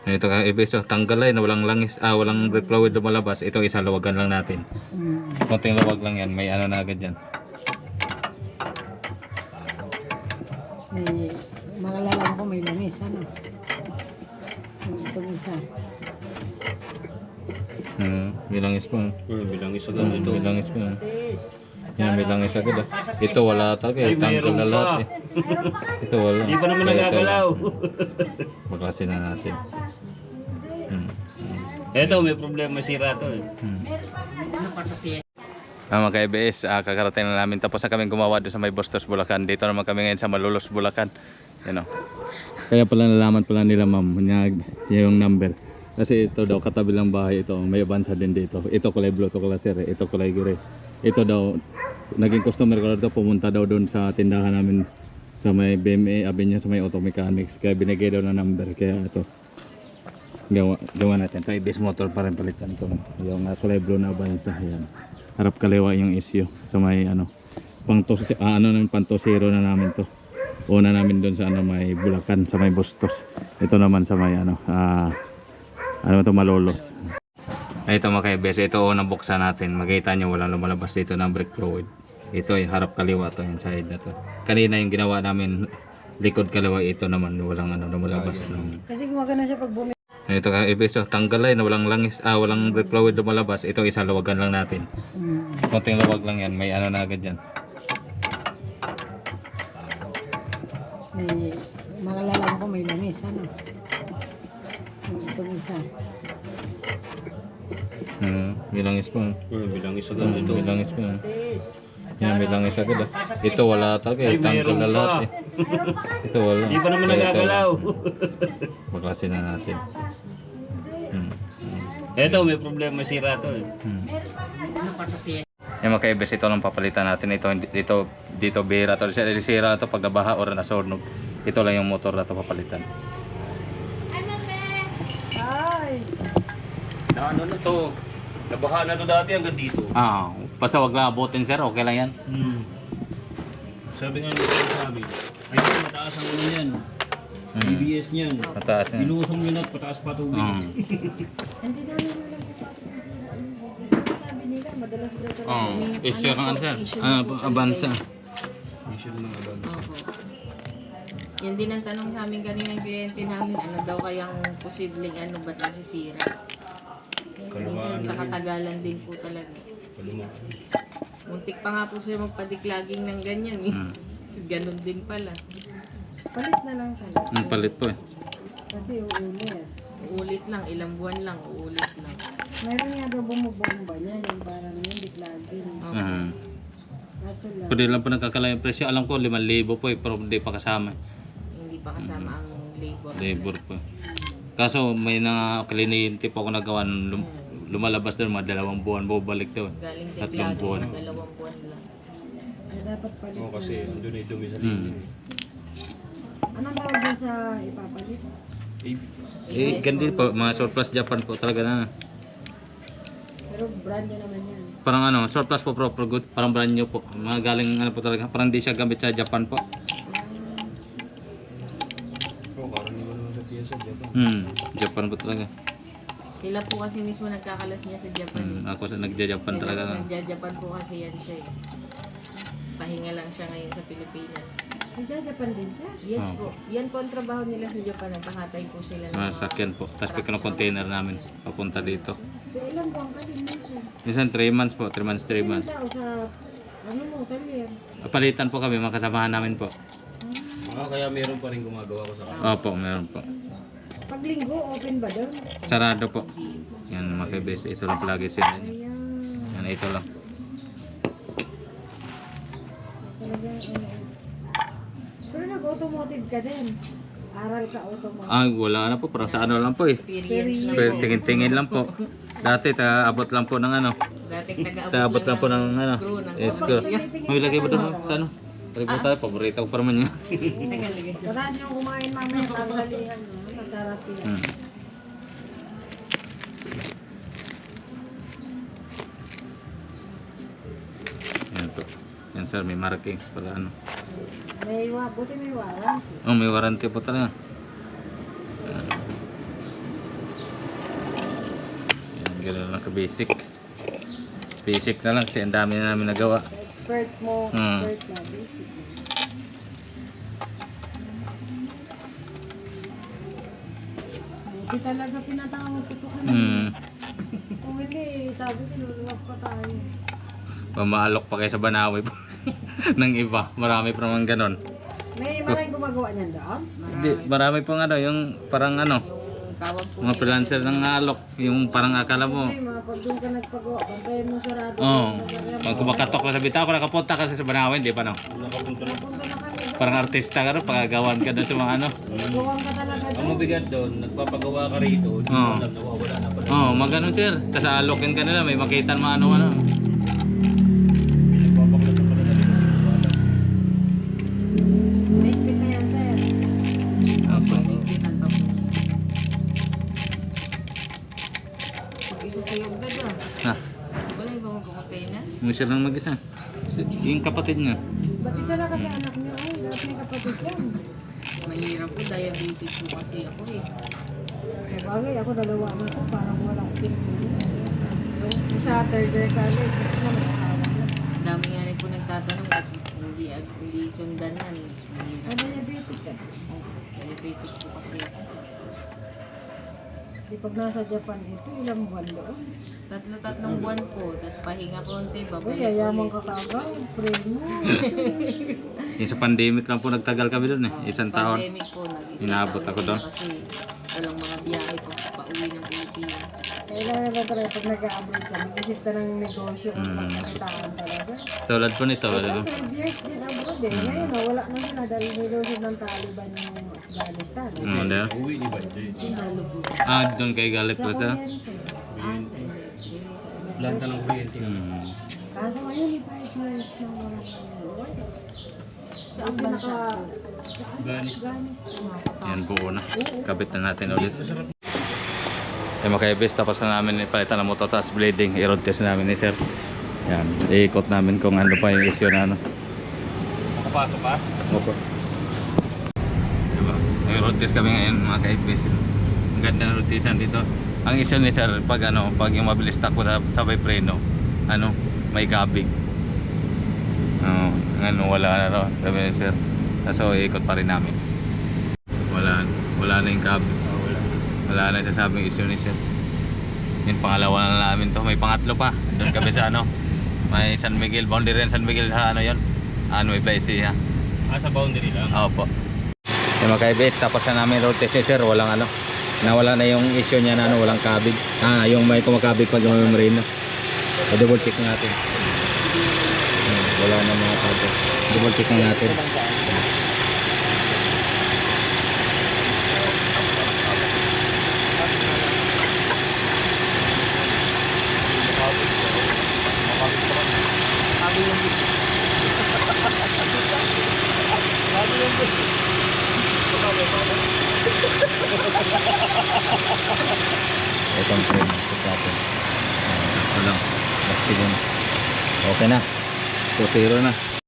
Ito ka ibeso, tanggalay na walang langis, walang brake fluid lumalabas. Ito isa lawagan lang natin. Konting lawag lang yan, may ano na agad yan. May mga lalang ko may langis, ano? Itong isa. May langis po. Bilangis agad ito. May langis po. Yan, may langis agad. Ito wala talaga eh. Tanggal na lahat eh. Ito wala. Hindi pa naman Kaya ito, nagagalaw. baklasin na natin. Ito, may problema, sira to eh. Mga ka-EBS, kakarating na namin. Tapos na kami gumawa doon sa may Bustos, Bulacan. Dito naman kami ngayon sa Malolos, Bulacan. Yan o. Kaya pala nalaman pala nila ma'am yung number. Kasi ito daw katabi lang bahay ito. May abansa din dito. Ito kulay blue, ito kulay sere, ito kulay gray. Ito daw, naging customer ko dito. Pumunta daw doon sa tindahan namin sa may BMA Avenue, sa may auto mechanics. Kaya binigay daw na number. Kaya ito, gawa natin. Ito EBS motor pa rin palitan ito. Yung kulay blue na abansa. Yan. Harap kaliwa yung issue. So may pantosero na namin to. Una namin doon sa may Bulacan, sa may Bustos. Ito naman sa may Malolos. Ito mga ka-EBS, ito unang buksan natin. Makita nyo walang lumalabas dito ng brake fluid. Ito yung harap kaliwa to, yung side na to. Kanina yung ginawa namin likod kaliwa, ito naman walang lumalabas. Kasi gumagana siya pag bumi. Ito ka EBS, tanggalay na walang langis, walang brake fluid lumalabas. Ito isa lawagan lang natin. Konting lawag lang yan, may ano na agad yan. May mga lalang ko may langis, ano? Itong isa. May langis po. Bilangis agad ito. May langis po. Yan, may langis agad. Ito wala talaga eh. Tanggal na lahat eh. Ito wala. Hindi pa naman Kaya ito, nagagalaw. baklasin na natin. Ito, may problema, sira to eh. Yung mga ka-EBS, ito lang papalitan natin. Dito bihira to. Sira to pag nabaha or nasurnog. Ito lang yung motor na to papalitan. Ay! Na ano na to? Nabaha na to dati hanggang dito. Basta wag lang abutin sir, okay lang yan. Sabi nga nito sabi, ay mataas ang ano yan. BBS niyan. Mataas yan. Binusong yun at pataas pa tubig. Hindi namin wala sabi nila, madalas dito Issue ng ano sir? Abansa. Issue ng mga bag. Yan din ang tanong sa amin kanina ng kliyente namin, ano daw kayang posibleng ba't nasisira? Minsan sa katagalan din po talaga. Muntik pa nga po siya magpadiklaging ng ganyan eh. Ganun din pala. Palit na lang siya. Palit po eh. Kasi uulit. Uulit lang, ilang buwan lang, uulit lang. Meron nga daw bumubomba niya, yung parang yung diklagin. Kaso lang. Pwede lang po nagkakala yung presyo. Alam ko 5,000 po eh, pero hindi pa kasama. Hindi pa kasama ang labor. Labor po. Kaso may kliyente po ako nagawa lumalabas doon mga 2 buwan, bubalik doon. Galing 3 diklaging, buwan. 2 buwan lang. Kaya dapat palit Oo, kasi na. doon ay dumi sa linya. Anong tawag din sa ipapalit? Ganun po, mga surplus Japan po talaga na. Pero brand niya naman yan. Parang surplus po proper good, parang brand new po. Mga galing po talaga, parang di siya gamit sa Japan po. Oo, parang hindi mo naman sa piyesa Japan. Japan po talaga. Sila po kasi mismo nagkakalas niya sa Japan. Ako sa nagja-Japan talaga. Nagja-Japan po kasi yan siya eh. Pahinga lang siya ngayon sa Pilipinas. Nagja-Japan din siya? Yes po. Yan po ang trabaho nila sa Japan. Nagpakatay po sila ng Mga sakyan po. Tapos pick ng container namin papunta dito. So, ilang buwan ka din minsan? Minsan 3 months po, 3 months, 3 months. Sa talyer. Palitan po kami, mga kasamahan namin po. Kaya meron pa rin gumagawa ko sa kanila. Opo, meron po. Pag linggo, open ba doon? Sarado po. Yan mga ka-EBS, ito lang palagi sila. Ayan. Yan, ito lang. Talaga, pero nag-automotive ka din. Aral ka automotive. Wala na po, parang sa ano lang po eh. experience lang Pero po. tingin-tingin lang po. Dati, abot lang po ng Dating abot lang po ng screw, ng screw. May lagay ba doon sa ano? Kalimutan tayo, paborito ko pa naman niya. Tara niyo kumain mamaya tanghalian. Masarap yan. Yan po. Yan sir, may markings pala ano. Buti may warranty. May warranty po talaga. Ganun lang ka-basic. Basic na lang kasi ang dami na namin nagawa. Expert mo, Hmm. expert na, basic na. Buti talaga pinataka mo putukan. Kung hindi, sabi ko, luluwas pa tayo. Pamaalok pa kayo sa Banawi po. Ng iba. Marami pa naman ganon. May maraming gumagawa niyan doon? Hindi, marami pang ano, yung parang ano, Yung tawag po mga freelancer ng alok. Yung parang akala mo. Ay, mga pag doon ka nagpagawa, bantayan mo sarado. Oo. Pag kumakatok ka sa bitaw ko, nakapunta kasi sa Banawi, di pa no? Nakapunta na. Punta na kami doon. Parang artista ka rin, pagagawan ka doon sa mga ano. Gawang ka talaga Ang doon. mabigat doon, nagpapagawa ka rito, hindi mo alam, nawawala na pala. Oo, maganon sir. Tapos alokin ka nila, may makita mo ano. Pinagpapaklat na pala sa rito. Mahigpit na yan, sir. Pagkikitan pa po. Mag-isa sa yung bed Ha, Wala yung bang container? mo siya lang mag-isa. Yung kapatid niya. Ba't isa na kasi anak niyo? Ay, lahat may kapatid yan. Mahirap po, diabetes po kasi ako eh. Eh, bagay, ako dalawa na ko, parang walang pinsulit. Yung isa, third year college, yung isa may asawa na. Ang dami nga rin po nagtatanong ba't hindi sundan na. Mahirap. Ano diabetic ka? Diabetic po kasi ako. Di pag nasa Japan ito, ilang buwan doon. Tatlong buwan po, tapos pahinga konti, Uy, babalik yayaman ulit. ka kagaw, pray mo. Yung sa pandemic lang po nagtagal kami doon eh. Isang taon. Pandemic po, nag-isang Inaabot taon ako sila doon. Kasi walang mga biyahe po pauwi ng Pilipinas. Kailangan na talaga pag nag-abroad ka, mag-isip ka ng negosyo at Mm. magkakitaan talaga. Tulad po nito. Ito, Ano? 12 years din abroad eh. Ngayon, wala na sila dahil nilusod ng Taliban yung Afghanistan. Ano? Uwi ni Banjay. Sinalo po. Ah, doon kay galit Sa po siya. kuryente. Sa Planta ng kuryente. Kaso ngayon, 5 years na walang work. Saan bansa po? Afghanistan. Yan po una. Kabit na natin ulit. Eh mga kaibis, tapos na namin ipalitan ng motor, tapos bleeding. I-road test namin ni sir. Yan. I-ikot namin kung ano pa yung issue na ano. Nakapasok ka? Opo. Diba? Nag-road test kami ngayon mga kaibis. Ang ganda ng road testan dito. Ang issue ni sir, pag ano, pag yung mabilis takbo sa sabay preno, ano, may kabig. Ano, wala na raw. Sabi ni sir. So, i-ikot pa rin namin. Wala na yung kabig. Wala na yung sasabing issue ni sir. Yung pangalawa na namin to. May pangatlo pa. Doon kami sa ano. May San Miguel. Boundary rin San Miguel sa ano yon. May Blaise ha. Sa boundary lang. Opo. Yung mga kaibis, tapos na namin road test ni sir. Walang ano. Nawala na yung issue niya na ano, walang kabig. Yung may kumakabig pag may marina. Double check natin. Wala na mga kabig. Double check natin. Itong frame check natin. Ito lang. Maximum. Okay na. 2-0 na.